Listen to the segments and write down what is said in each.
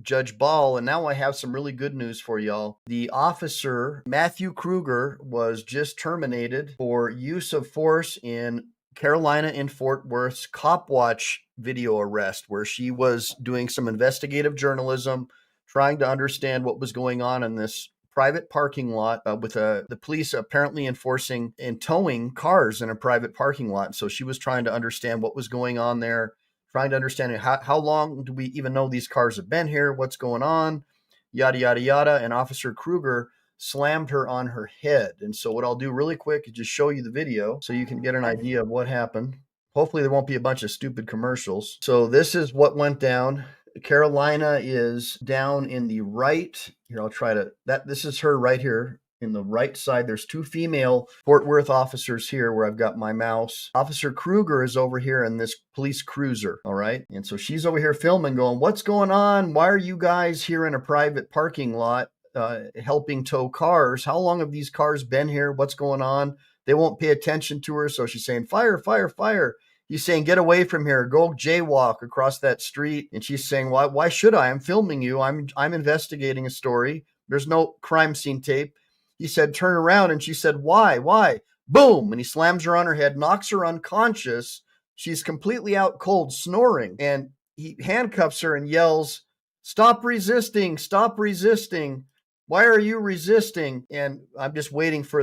Judge Ball, and now I have some really good news for y'all. The officer, Matthew Krueger, was just terminated for use of force in Carolina and Fort Worth's Cop Watch video arrest, where she was doing some investigative journalism, trying to understand what was going on in this private parking lot with the police apparently enforcing and towing cars in a private parking lot. So she was trying to understand what was going on there, trying to understand how long do we even know these cars have been here, what's going on, yada, yada, yada. And Officer Krueger slammed her on her head. And so what I'll do really quick is just show you the video so you can get an idea of what happened. Hopefully there won't be a bunch of stupid commercials. So this is what went down. Carolina is down in the right. Here, I'll try to, this is her right here in the right side. There's two female Fort Worth officers here where I've got my mouse. Officer Krueger is over here in this police cruiser. All right. And so she's over here filming going, what's going on? Why are you guys here in a private parking lot helping tow cars? How long have these cars been here? What's going on? They won't pay attention to her. So she's saying, fire, fire, fire. He's saying, get away from here, go jaywalk across that street. And she's saying, why should I? I'm filming you. I'm investigating a story. There's no crime scene tape. He said, turn around. And she said, why? Boom. And he slams her on her head, knocks her unconscious. She's completely out cold, snoring. And he handcuffs her and yells, stop resisting, stop resisting. Why are you resisting? And I'm just waiting for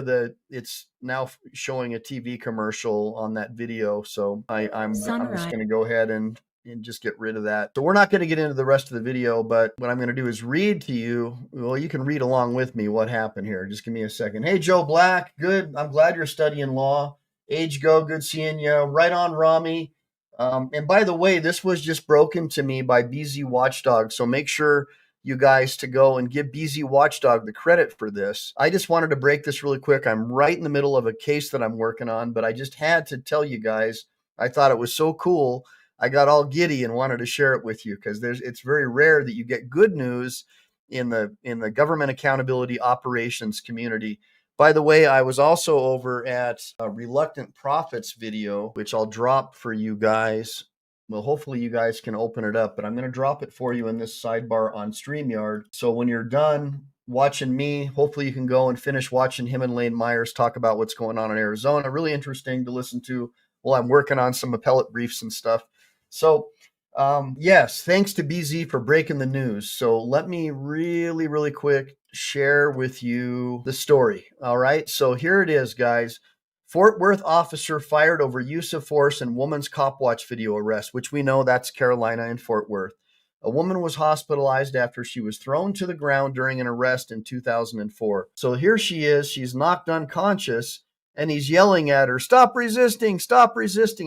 it's now showing a TV commercial on that video. So I'm just going to go ahead and just get rid of that. So we're not going to get into the rest of the video, but what I'm going to do is read to you. Well, you can read along with me what happened here. Just give me a second. Hey, Joe Black. Good. I'm glad you're studying law. Age Go. Good seeing you. Right on, Rami. And by the way, this was just broken to me by BZ Watchdog. So make sure you guys to go and give BZ Watchdog the credit for this. I just wanted to break this really quick. I'm right in the middle of a case that I'm working on, but I just had to tell you guys, I thought it was so cool. I got all giddy and wanted to share it with you because it's very rare that you get good news in the government accountability operations community. By the way, I was also over at a Reluctant Prophets video, which I'll drop for you guys. Well, hopefully you guys can open it up, but I'm going to drop it for you in this sidebar on StreamYard. So when you're done watching me, hopefully you can go and finish watching him and Lane Myers talk about what's going on in Arizona. Really interesting to listen to while I'm working on some appellate briefs and stuff. So yes, thanks to BZ for breaking the news. So let me really, really quick share with you the story. All right. So here it is, guys. Fort Worth officer fired over use of force in woman's Cop Watch video arrest, which we know that's Carolina and Fort Worth. A woman was hospitalized after she was thrown to the ground during an arrest in 2004. So here she is. She's knocked unconscious, and he's yelling at her, stop resisting,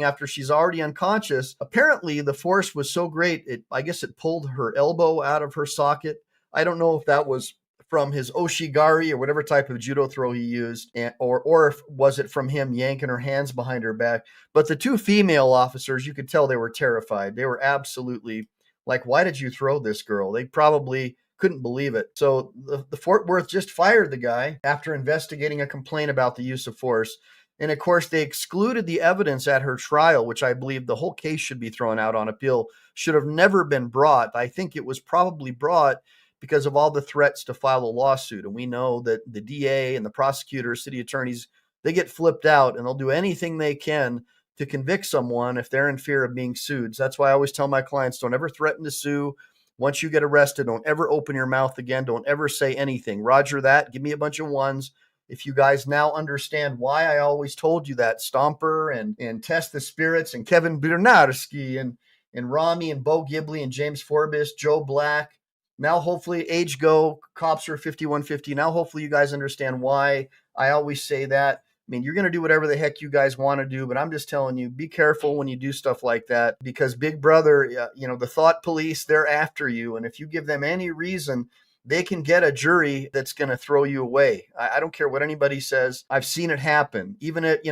after she's already unconscious. Apparently, the force was so great, I guess it pulled her elbow out of her socket. I don't know if that was from his oshigari or whatever type of judo throw he used, or if was it from him yanking her hands behind her back. But the two female officers, you could tell they were terrified. They were absolutely like, why did you throw this girl? They probably couldn't believe it. So the Fort Worth just fired the guy after investigating a complaint about the use of force. And of course, they excluded the evidence at her trial, which I believe the whole case should be thrown out on appeal, should have never been brought. I think it was probably brought because of all the threats to file a lawsuit. And we know that the DA and the prosecutors, city attorneys, they get flipped out and they'll do anything they can to convict someone if they're in fear of being sued. So that's why I always tell my clients, don't ever threaten to sue. Once you get arrested, don't ever open your mouth again. Don't ever say anything. Roger that. Give me a bunch of ones. If you guys now understand why I always told you that, Stomper and Test the Spirits and Kevin Bernarski and Rami and Bo Ghibli and James Forbes, Joe Black, now hopefully Age Go, Cops are 5150. Now hopefully you guys understand why I always say that. I mean, you're going to do whatever the heck you guys want to do, but I'm just telling you, be careful when you do stuff like that because Big Brother, the thought police, they're after you. And if you give them any reason, they can get a jury that's going to throw you away. I don't care what anybody says. I've seen it happen. Even if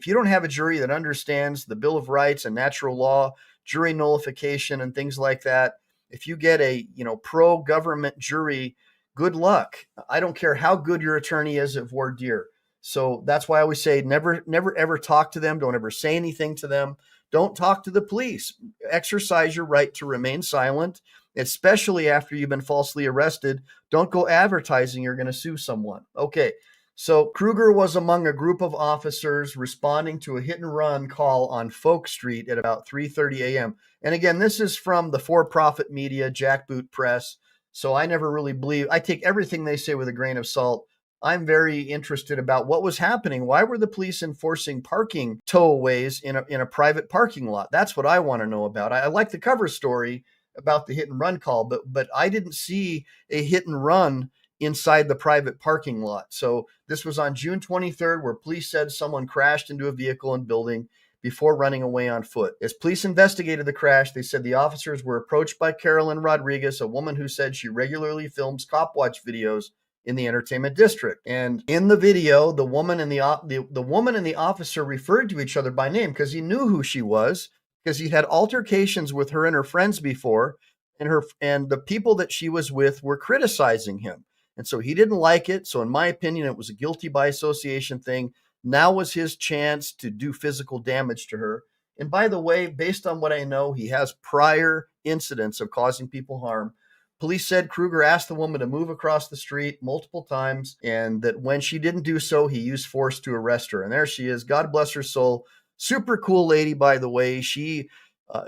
you don't have a jury that understands the Bill of Rights and natural law, jury nullification and things like that, if you get a, pro-government jury, good luck. I don't care how good your attorney is at voir dire. So that's why I always say never, ever talk to them. Don't ever say anything to them. Don't talk to the police. Exercise your right to remain silent especially after you've been falsely arrested. Don't go advertising you're going to sue someone. Okay. So Krueger was among a group of officers responding to a hit and run call on Folk Street at about 3:30 a.m. And again, this is from the for-profit media, Jackboot Press. So I never really believe, I take everything they say with a grain of salt. I'm very interested about what was happening. Why were the police enforcing parking towaways in a private parking lot? That's what I want to know about. I like the cover story about the hit and run call, but I didn't see a hit and run inside the private parking lot. So this was on June 23rd, where police said someone crashed into a vehicle and building before running away on foot. As police investigated the crash, they said the officers were approached by Carolyn Rodriguez, a woman who said she regularly films cop watch videos in the entertainment district. And in the video, the woman and the woman and the officer referred to each other by name because he knew who she was, because he had altercations with her and her friends before, and the people that she was with were criticizing him. And so he didn't like it. So in my opinion, it was a guilty by association thing. Now was his chance to do physical damage to her. And by the way, based on what I know, he has prior incidents of causing people harm. Police said Krueger asked the woman to move across the street multiple times, and that when she didn't do so, he used force to arrest her. And there she is. God bless her soul. Super cool lady, by the way. She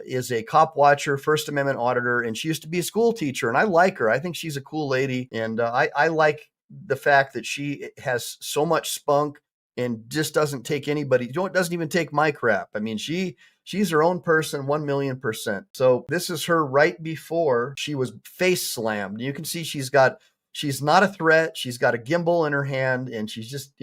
is a cop watcher, First Amendment auditor, and she used to be a school teacher. And I like her. I think she's a cool lady. And I like the fact that she has so much spunk and just doesn't take anybody, doesn't even take my crap. I mean, she's her own person, 1,000,000%. So this is her right before she was face slammed. You can see she's not a threat. She's got a gimbal in her hand, and she's just,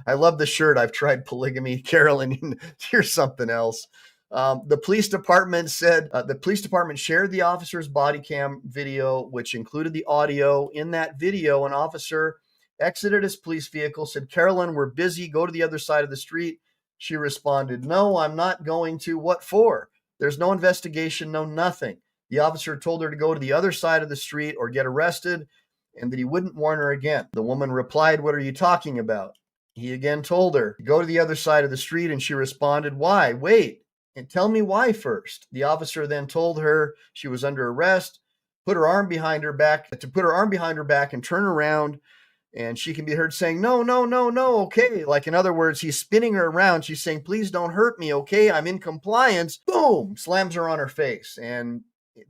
I love the shirt. I've tried polygamy. Carolyn, here's something else. The police department said the police department shared the officer's body cam video, which included the audio. In that video, an officer exited his police vehicle, said, "Carolyn, we're busy. Go to the other side of the street." She responded, "No, I'm not going to. What for? There's no investigation, no nothing." The officer told her to go to the other side of the street or get arrested, and that he wouldn't warn her again. The woman replied, "What are you talking about?" He again told her to go to the other side of the street, and she responded, "Why? Wait. And tell me why first." The officer then told her she was under arrest, put her arm behind her back and turn around. And she can be heard saying, "No, no, no, no, okay." Like, in other words, he's spinning her around. She's saying, "Please don't hurt me, okay? I'm in compliance." Boom, slams her on her face. And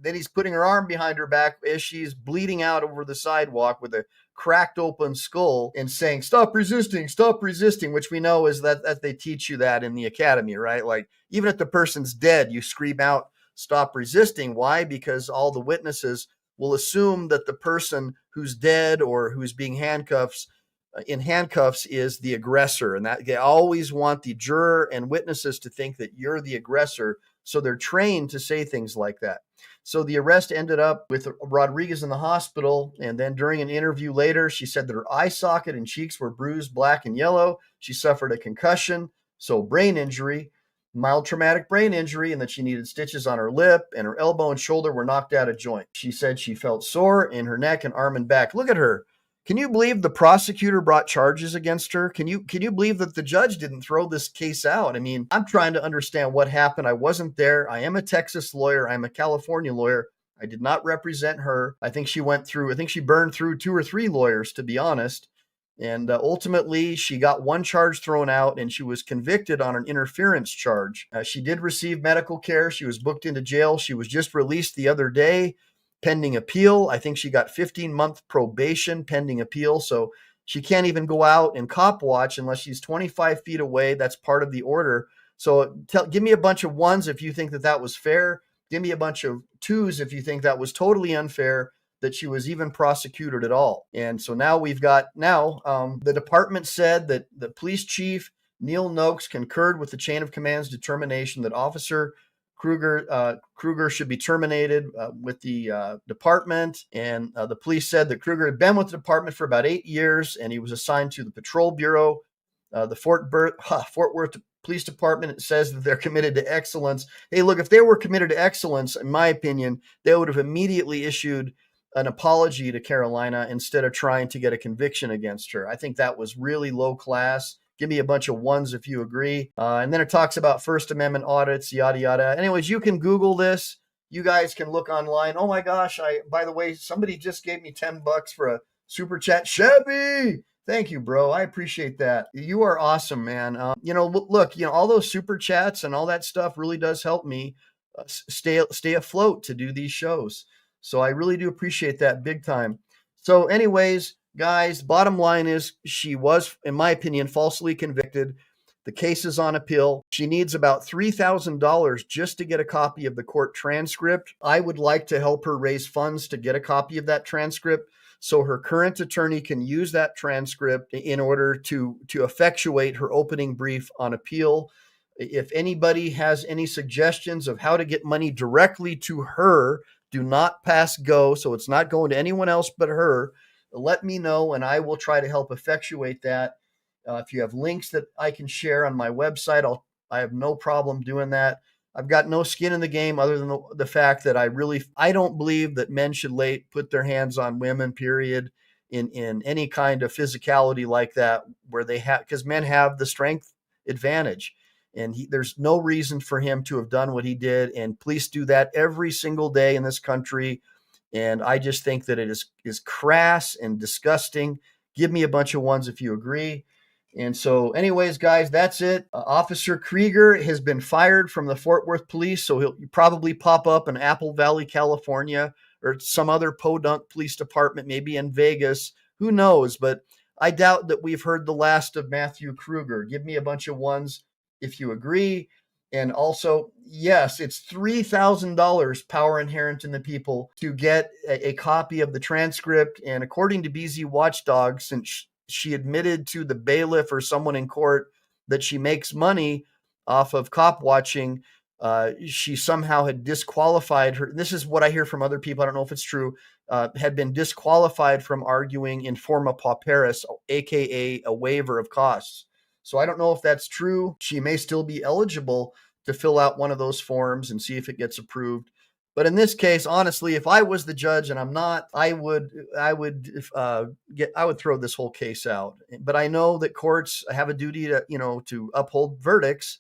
then he's putting her arm behind her back as she's bleeding out over the sidewalk with a cracked open skull and saying, stop resisting," which we know is that they teach you that in the academy, right? Like, even if the person's dead, you scream out, "Stop resisting." Why? Because all the witnesses will assume that the person who's dead or who's being in handcuffs is the aggressor. And that they always want the juror and witnesses to think that you're the aggressor. So they're trained to say things like that. So the arrest ended up with Rodriguez in the hospital. And then during an interview later, she said that her eye socket and cheeks were bruised black and yellow. She suffered a concussion, so brain injury, mild traumatic brain injury, and that she needed stitches on her lip, and her elbow and shoulder were knocked out of joint. She said she felt sore in her neck and arm and back. Look at her. Can you believe the prosecutor brought charges against her? Can you believe that the judge didn't throw this case out? I mean, I'm trying to understand what happened. I wasn't there. I am a Texas lawyer. I'm a California lawyer. I did not represent her. I think she burned through 2 or 3 lawyers, to be honest. And ultimately, she got one charge thrown out, and she was convicted on an interference charge. She did receive medical care. She was booked into jail. She was just released the other day, pending appeal. I think she got 15-month probation pending appeal. So she can't even go out and cop watch unless she's 25 feet away. That's part of the order. So give me a bunch of ones if you think that was fair. Give me a bunch of twos if you think that was totally unfair, that she was even prosecuted at all. And so now the department said that the police chief, Neil Noakes, concurred with the chain of command's determination that Officer Krueger should be terminated with the department. And the police said that Krueger had been with the department for about 8 years, and he was assigned to the patrol bureau. The Fort Worth Police Department says that they're committed to excellence. Hey, look, if they were committed to excellence, in my opinion, they would have immediately issued an apology to Carolina instead of trying to get a conviction against her. I think that was really low class. Give me a bunch of ones if you agree. And then it talks about First Amendment audits, yada, yada. Anyways, you can Google this. You guys can look online. Oh my gosh, by the way, somebody just gave me $10 for a super chat. Chevy, thank you, bro. I appreciate that. You are awesome, man. Look, all those super chats and all that stuff really does help me stay afloat to do these shows. So I really do appreciate that big time. So, anyways, guys, bottom line is she was, in my opinion, falsely convicted. The case is on appeal. She needs about $3,000 just to get a copy of the court transcript. I would like to help her raise funds to get a copy of that transcript so her current attorney can use that transcript in order to effectuate her opening brief on appeal. If anybody has any suggestions of how to get money directly to her, do not pass go, so it's not going to anyone else but her. Let me know, and I will try to help effectuate that. If you have links that I can share on my website, I have no problem doing that. I've got no skin in the game other than the fact that I don't believe that men should put their hands on women, period, in any kind of physicality like that, where because men have the strength advantage. And there's no reason for him to have done what he did. And police do that every single day in this country. And I just think that it is crass and disgusting. Give me a bunch of ones if you agree. And so, anyways, guys, that's it. Officer Krueger has been fired from the Fort Worth Police, so he'll probably pop up in Apple Valley, California, or some other podunk police department, maybe in Vegas. Who knows? But I doubt that we've heard the last of Matthew Krueger. Give me a bunch of ones if you agree. And also, yes, it's $3,000 power inherent in the people to get a copy of the transcript. And according to BZ Watchdog, since she admitted to the bailiff or someone in court that she makes money off of cop watching, she somehow had disqualified her. This is what I hear from other people. I don't know if it's true. Had been disqualified from arguing in forma pauperis, aka a waiver of costs. So I don't know if that's true. She may still be eligible to fill out one of those forms and see if it gets approved. But in this case, honestly, if I was the judge and I'm not, I would throw this whole case out. But I know that courts have a duty to uphold verdicts,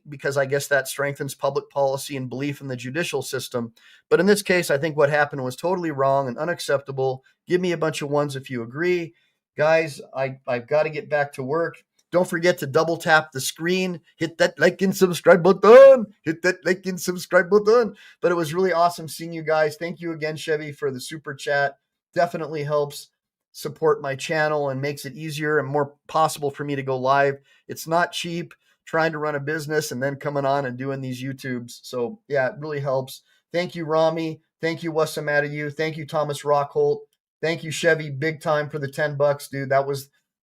because I guess that strengthens public policy and belief in the judicial system. But in this case, I think what happened was totally wrong and unacceptable. Give me a bunch of ones if you agree. Guys, I've got to get back to work. Don't forget to double tap the screen, hit that like and subscribe button, But it was really awesome seeing you guys. Thank you again, Chevy, for the super chat. Definitely helps support my channel and makes it easier and more possible for me to go live. It's not cheap trying to run a business and then coming on and doing these YouTubes. So yeah, it really helps. Thank you, Rami. Thank you, What's the Matter You. Thank you, Thomas Rockholt. Thank you, Chevy, big time for the $10, dude.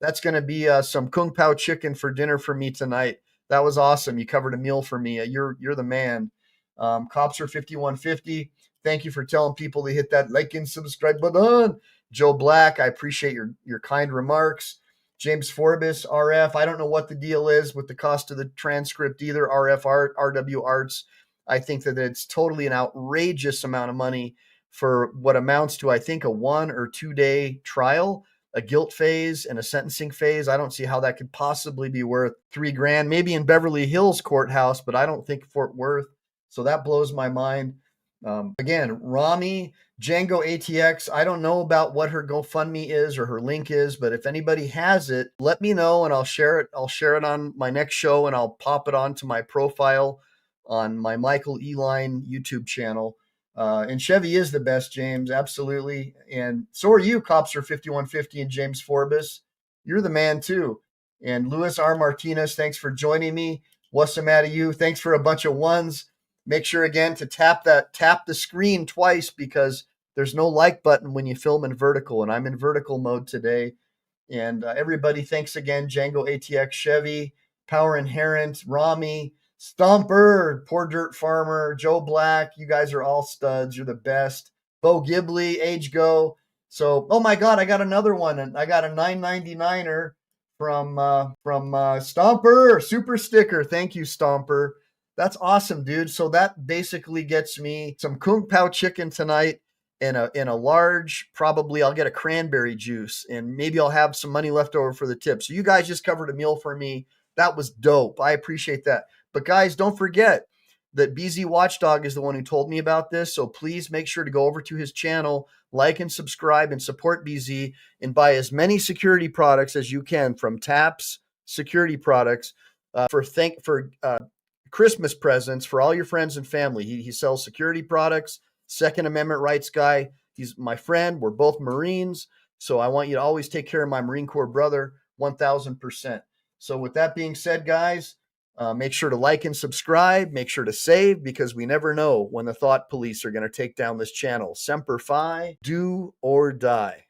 That's going to be some Kung Pao chicken for dinner for me tonight. That was awesome. You covered a meal for me. You're the man. Copser 5150. Thank you for telling people to hit that like and subscribe button. Joe Black, I appreciate your kind remarks. James Forbes, RF. I don't know what the deal is with the cost of the transcript either. RW Arts. I think that it's totally an outrageous amount of money for what amounts to, I think, a 1 or 2 day trial. A guilt phase and a sentencing phase. I don't see how that could possibly be worth $3,000, maybe in Beverly Hills courthouse, but I don't think Fort Worth. So that blows my mind. Again, Rami, Django ATX. I don't know about what her GoFundMe is or her link is, but if anybody has it, let me know and I'll share it. I'll share it on my next show and I'll pop it onto my profile on my Michael Eline YouTube channel. And Chevy is the best, James. Absolutely. And so are you, Copser 5150 and James Forbes. You're the man too. And Luis R. Martinez, thanks for joining me. What's the matter, you? Thanks for a bunch of ones. Make sure again to tap the screen twice, because there's no like button when you film in vertical, and I'm in vertical mode today. And everybody, thanks again. Django ATX, Chevy, Power Inherent, Rami, Stomper, Poor Dirt Farmer, Joe Black. You guys are all studs. You're the best. Bo Ghibli, Age Go. So, oh my God, I got another one. And I got a $9.99er from Stomper, super sticker. Thank you, Stomper. That's awesome, dude. So that basically gets me some Kung Pao chicken tonight in a large, probably I'll get a cranberry juice, and maybe I'll have some money left over for the tip. So you guys just covered a meal for me. That was dope. I appreciate that. But guys, don't forget, that BZ Watchdog is the one who told me about this. So please make sure to go over to his channel, like and subscribe, and support BZ, and buy as many security products as you can from TAPS Security Products for Christmas presents for all your friends and family. He sells security products, Second Amendment rights guy. He's my friend. We're both Marines. So I want you to always take care of my Marine Corps brother, 1000%. So with that being said, guys, make sure to like and subscribe. Make sure to save, because we never know when the thought police are going to take down this channel. Semper Fi, do or die.